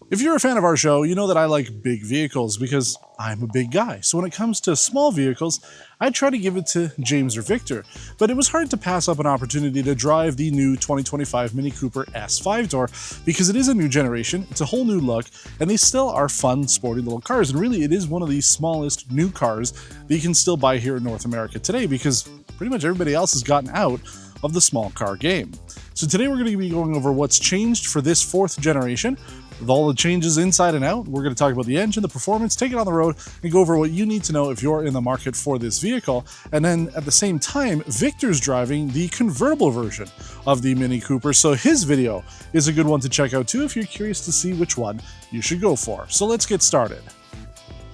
If you're a fan of our show, you know that I like big vehicles because I'm a big guy. So when it comes to small vehicles, I try to give it to James or Victor. But it was hard to pass up an opportunity to drive the new 2025 Mini Cooper S 5-door because it is a new generation, it's a whole new look, and they still are fun, sporty little cars. And really, it is one of the smallest new cars that you can still buy here in North America today because pretty much everybody else has gotten out of the small car game. So today we're going to be going over what's changed for this fourth generation, with all the changes inside and out. We're going to talk about the engine, the performance, take it on the road, and go over what you need to know if you're in the market for this vehicle. And then at the same time, Victor's driving the convertible version of the Mini Cooper, so his video is a good one to check out too if you're curious to see which one you should go for. So let's get started.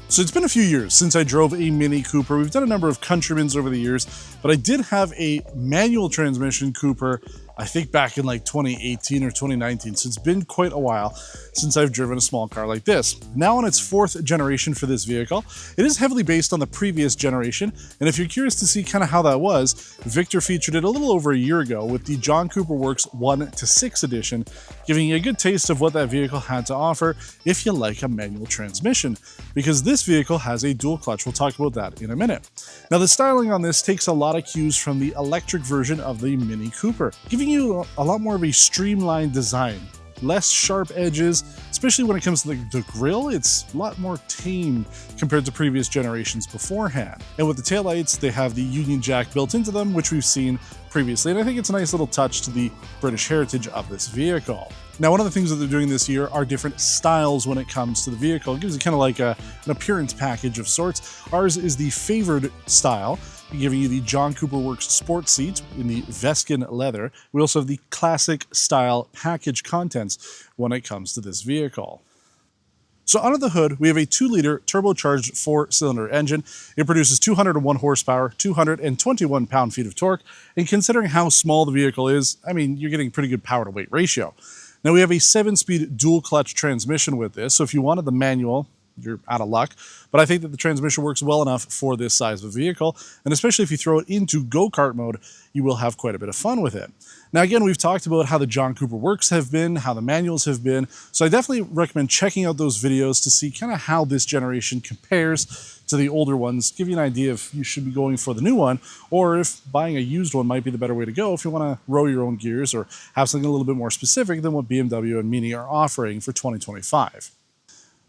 So it's been a few years since I drove a Mini Cooper. We've done a number of Countrymans over the years, but I did have a manual transmission Cooper, I think back in like 2018 or 2019. So it's been quite a while since I've driven a small car like this. Now on its fourth generation for this vehicle, it is heavily based on the previous generation. And if you're curious to see kind of how that was, Victor featured it a little over a year ago with the John Cooper Works 1 to 6 edition, giving you a good taste of what that vehicle had to offer if you like a manual transmission, because this vehicle has a dual clutch. We'll talk about that in a minute. Now the styling on this takes a lot of cues from the electric version of the Mini Cooper, giving you a lot more of a streamlined design, less sharp edges, especially when it comes to the grille. It's a lot more tame compared to previous generations beforehand. And with the taillights, they have the Union Jack built into them, which we've seen previously, and I think it's a nice little touch to the British heritage of this vehicle. Now, one of the things that they're doing this year are different styles when it comes to the vehicle. It gives you kind of like an appearance package of sorts. Ours is the favored style, giving you the John Cooper Works sport seat in the Veskin leather. We also have the classic style package contents when it comes to this vehicle. So under the hood, we have a 2-liter turbocharged 4-cylinder engine. It produces 201 horsepower, 221 pound-feet of torque, and considering how small the vehicle is, I mean, you're getting pretty good power to weight ratio. Now we have a 7-speed dual clutch transmission with this, so if you wanted the manual, you're out of luck. But I think that the transmission works well enough for this size of a vehicle, and especially if you throw it into go-kart mode, you will have quite a bit of fun with it. Now again, we've talked about how the John Cooper Works have been, how the manuals have been, so I definitely recommend checking out those videos to see kind of how this generation compares to the older ones, give you an idea if you should be going for the new one, or if buying a used one might be the better way to go if you want to row your own gears or have something a little bit more specific than what BMW and Mini are offering for 2025.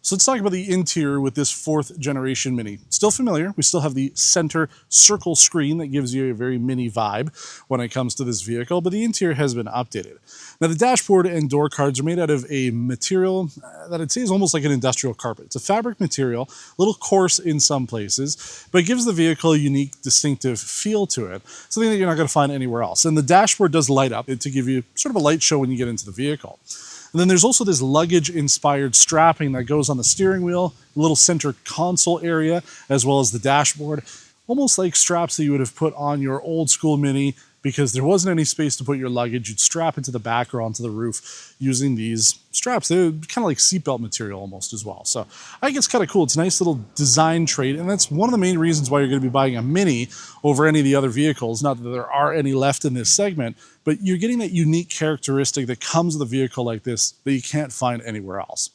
So let's talk about the interior with this fourth generation Mini. Still familiar, we still have the center circle screen that gives you a very Mini vibe when it comes to this vehicle, but the interior has been updated. Now the dashboard and door cards are made out of a material that I'd say is almost like an industrial carpet. It's a fabric material, a little coarse in some places, but it gives the vehicle a unique, distinctive feel to it, something that you're not going to find anywhere else. And the dashboard does light up to give you sort of a light show when you get into the vehicle. And then there's also this luggage-inspired strapping that goes on the steering wheel, little center console area, as well as the dashboard, almost like straps that you would have put on your old school Mini because there wasn't any space to put your luggage. You'd strap it to the back or onto the roof using these straps. They're kind of like seatbelt material almost as well. So I think it's kind of cool. It's a nice little design trait, and that's one of the main reasons why you're going to be buying a Mini over any of the other vehicles. Not that there are any left in this segment, but you're getting that unique characteristic that comes with a vehicle like this that you can't find anywhere else.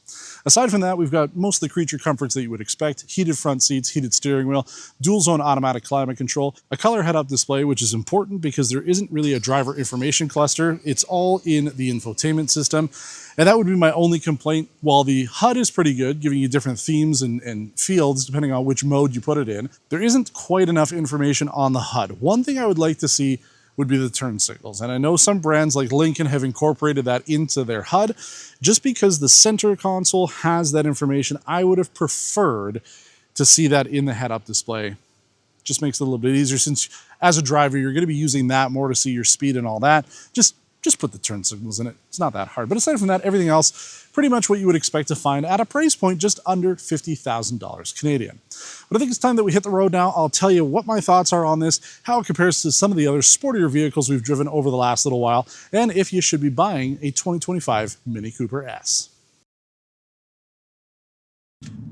Aside from that, we've got most of the creature comforts that you would expect: heated front seats, heated steering wheel, dual zone automatic climate control, a color head-up display, which is important because there isn't really a driver information cluster. It's all in the infotainment system. And that would be my only complaint. While the HUD is pretty good, giving you different themes and fields depending on which mode you put it in, there isn't quite enough information on the HUD. One thing I would like to see would be the turn signals. And I know some brands like Lincoln have incorporated that into their HUD. Just because the center console has that information, I would have preferred to see that in the head-up display. Just makes it a little bit easier since as a driver, you're going to be using that more to see your speed and all that. Just put the turn signals in it. It's not that hard. But aside from that, everything else, pretty much what you would expect to find at a price point just under $50,000 Canadian. But I think it's time that we hit the road now. I'll tell you what my thoughts are on this, how it compares to some of the other sportier vehicles we've driven over the last little while, and if you should be buying a 2025 Mini Cooper S.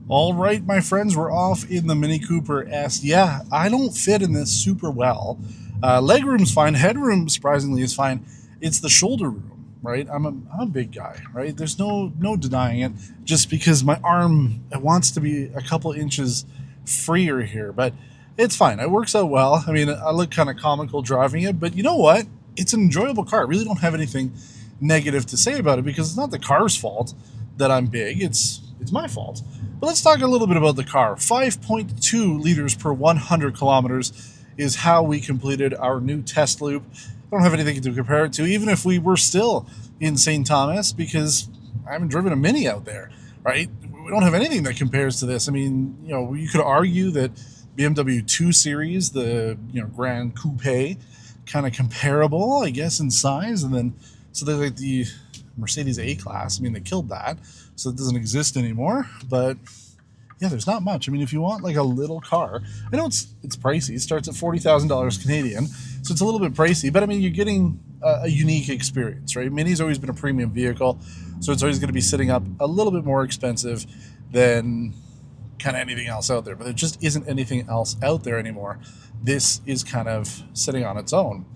All right, my friends, we're off in the Mini Cooper S. Yeah, I don't fit in this super well. Legroom's fine. Headroom, surprisingly, is fine. It's the shoulder room. right? I'm a big guy, right? There's no denying it. Just because my arm, it wants to be a couple inches freer here, but it's fine. It works out well. I mean, I look kind of comical driving it, but you know what? It's an enjoyable car. I really don't have anything negative to say about it because it's not the car's fault that I'm big. It's my fault. But let's talk a little bit about the car. 5.2 liters per 100 kilometers is how we completed our new test loop. I don't have anything to compare it to, even if we were still in St. Thomas, because I haven't driven a Mini out there, right? We don't have anything that compares to this. I mean, you know, you could argue that BMW 2 Series, the Grand Coupe, kind of comparable, I guess, in size, and then so they're like the Mercedes A-Class. I mean, they killed that, so it doesn't exist anymore. But yeah, there's not much. I mean, if you want like a little car, I know it's pricey. It starts at $40,000 Canadian, so it's a little bit pricey. But I mean, you're getting a unique experience, right? Mini's always been a premium vehicle, so it's always going to be sitting up a little bit more expensive than kind of anything else out there. But there just isn't anything else out there anymore. This is kind of sitting on its own.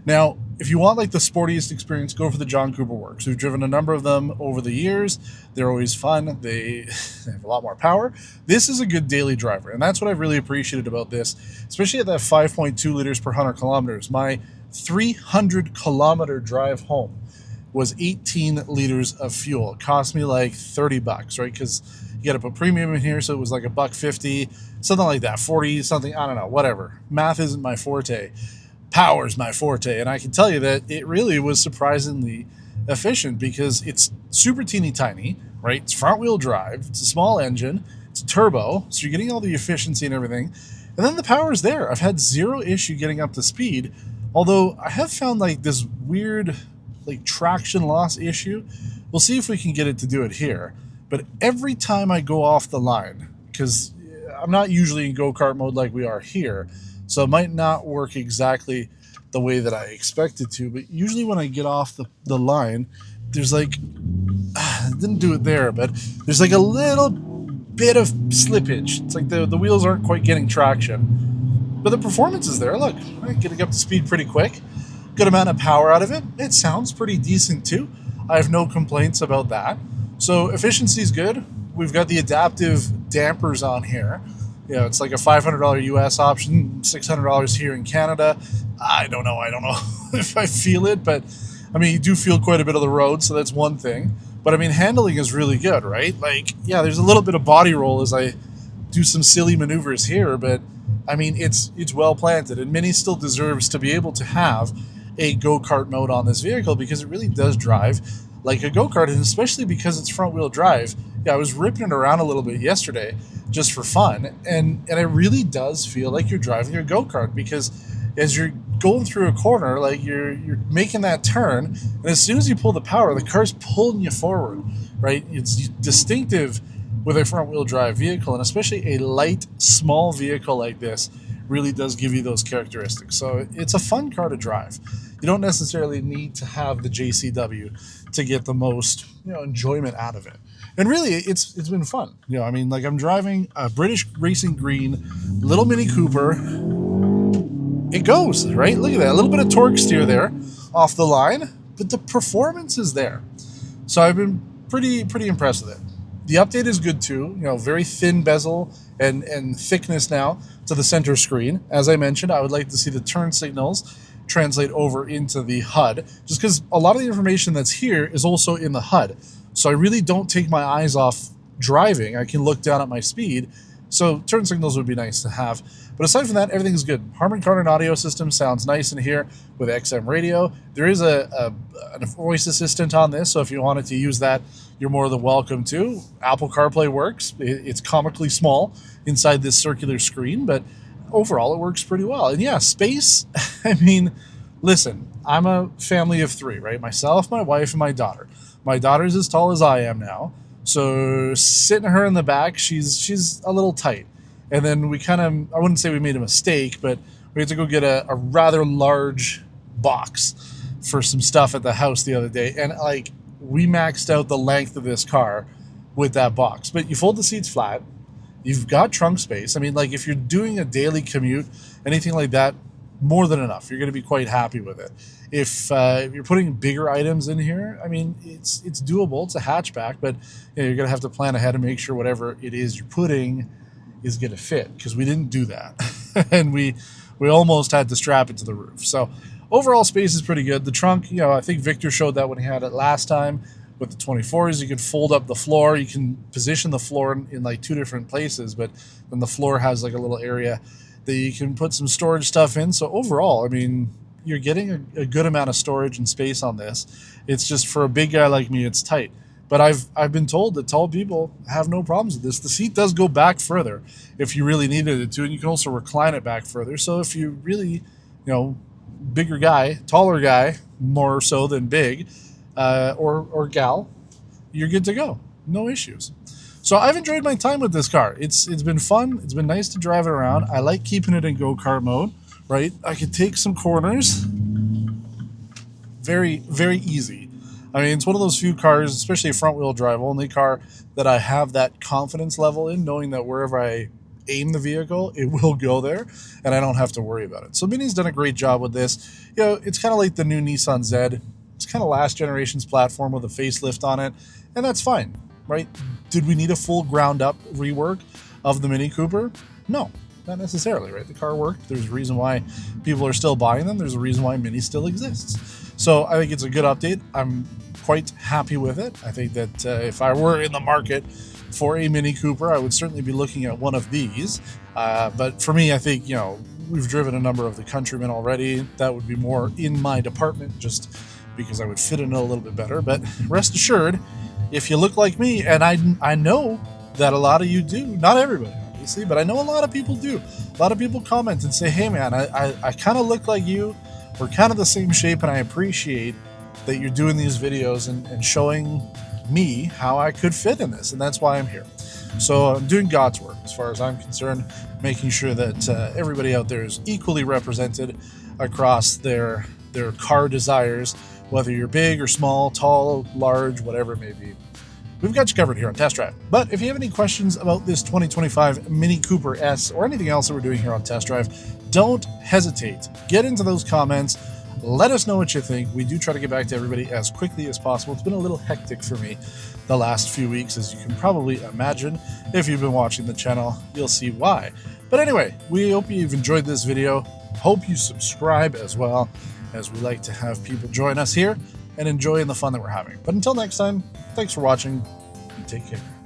Now, if you want like the sportiest experience, go for the John Cooper Works. We've driven a number of them over the years. They're always fun. They have a lot more power. This is a good daily driver, and that's what I've really appreciated about this, especially at that 5.2 liters per 100 kilometers. My 300-kilometer drive home was 18 liters of fuel. It cost me like $30, right? Because you got to put premium in here, so it was like $1.50, something like that, 40 something. I don't know, whatever. Math isn't my forte. Power's my forte, and I can tell you that it really was surprisingly efficient because it's super teeny tiny, right? It's front wheel drive, it's a small engine, it's a turbo, so you're getting all the efficiency and everything, and then the power's there. I've had zero issue getting up to speed, although I have found like this weird like traction loss issue. We'll see if we can get it to do it here, but every time I go off the line, because I'm not usually in go-kart mode like we are here, so it might not work exactly the way that I expect it to, but usually when I get off the line, there's like, didn't do it there, but there's like a little bit of slippage. It's like the wheels aren't quite getting traction, but the performance is there. Look, I'm getting up to speed pretty quick. Good amount of power out of it. It sounds pretty decent too. I have no complaints about that. So efficiency is good. We've got the adaptive dampers on here. You know, it's like a $500 US option, $600 here in Canada. I don't know if I feel it, but I mean, you do feel quite a bit of the road, so that's one thing. But I mean, handling is really good, right? Like, yeah, there's a little bit of body roll as I do some silly maneuvers here, but I mean, it's well planted, and Mini still deserves to be able to have a go-kart mode on this vehicle because it really does drive like a go-kart, and especially because it's front-wheel drive. Yeah, I was ripping it around a little bit yesterday just for fun, and it really does feel like you're driving a go-kart because as you're going through a corner, like you're making that turn, and as soon as you pull the power, the car's pulling you forward, right? It's distinctive with a front-wheel drive vehicle, and especially a light, small vehicle like this really does give you those characteristics. So it's a fun car to drive. You don't necessarily need to have the JCW to get the most enjoyment out of it. And really, it's been fun. I mean, like I'm driving a British Racing Green little Mini Cooper. It goes, right? Look at that. A little bit of torque steer there off the line, but the performance is there. So I've been pretty impressed with it. The update is good too. Very thin bezel and thickness now to the center screen. As I mentioned, I would like to see the turn signals translate over into the HUD, just because a lot of the information that's here is also in the HUD. So I really don't take my eyes off driving. I can look down at my speed. So turn signals would be nice to have. But aside from that, everything's good. Harman Kardon audio system sounds nice in here with XM radio. There is a voice assistant on this, so if you wanted to use that, you're more than welcome to. Apple CarPlay works. It's comically small inside this circular screen, but overall it works pretty well. And yeah, space, I mean, listen, I'm a family of three, right? Myself, my wife, and my daughter. My daughter's as tall as I am now, so sitting her in the back, she's a little tight. And then we kind of, I wouldn't say we made a mistake, but we had to go get a rather large box for some stuff at the house the other day. And like, we maxed out the length of this car with that box. But you fold the seats flat, you've got trunk space. I mean, like if you're doing a daily commute, anything like that, more than enough. You're going to be quite happy with it. If you're putting bigger items in here, I mean, it's doable. It's a hatchback, but you're going to have to plan ahead and make sure whatever it is you're putting is going to fit, because we didn't do that. And we almost had to strap it to the roof. So overall space is pretty good. The trunk, I think Victor showed that when he had it last time with the 24s. You can fold up the floor. You can position the floor in like 2 different places, but then the floor has like a little area that you can put some storage stuff in. So overall, I mean, you're getting a good amount of storage and space on this. It's just, for a big guy like me, it's tight. But I've been told that tall people have no problems with this. The seat does go back further if you really needed it to, and you can also recline it back further. So if you really, bigger guy, taller guy, more so than big, or gal, you're good to go. No issues. So I've enjoyed my time with this car. It's been fun. It's been nice to drive it around. I like keeping it in go-kart mode, right? I could take some corners. Very, very easy. I mean, it's one of those few cars, especially a front-wheel drive, only car that I have that confidence level in, knowing that wherever I aim the vehicle, it will go there, and I don't have to worry about it. So Mini's done a great job with this. It's kind of like the new Nissan Z. It's kind of last generation's platform with a facelift on it, and that's fine, right? Did we need a full ground-up rework of the Mini Cooper? No, not necessarily, right? The car worked. There's a reason why people are still buying them. There's a reason why Mini still exists. So I think it's a good update. I'm quite happy with it. I think that if I were in the market for a Mini Cooper, I would certainly be looking at one of these. But for me, I think, we've driven a number of the Countrymen already. That would be more in my department, just because I would fit in it a little bit better. But rest assured, if you look like me, and I know that a lot of you do, not everybody obviously, but I know a lot of people do. A lot of people comment and say, hey man, I kind of look like you. We're kind of the same shape, and I appreciate that you're doing these videos and showing me how I could fit in this, and that's why I'm here. So I'm doing God's work as far as I'm concerned, making sure that everybody out there is equally represented across their car desires, whether you're big or small, tall, large, whatever it may be. We've got you covered here on Test Drive. But if you have any questions about this 2025 Mini Cooper S or anything else that we're doing here on Test Drive, don't hesitate. Get into those comments. Let us know what you think. We do try to get back to everybody as quickly as possible. It's been a little hectic for me the last few weeks, as you can probably imagine. If you've been watching the channel, you'll see why. But anyway, we hope you've enjoyed this video. Hope you subscribe as well, as we like to have people join us here and enjoy the fun that we're having. But until next time, thanks for watching and take care.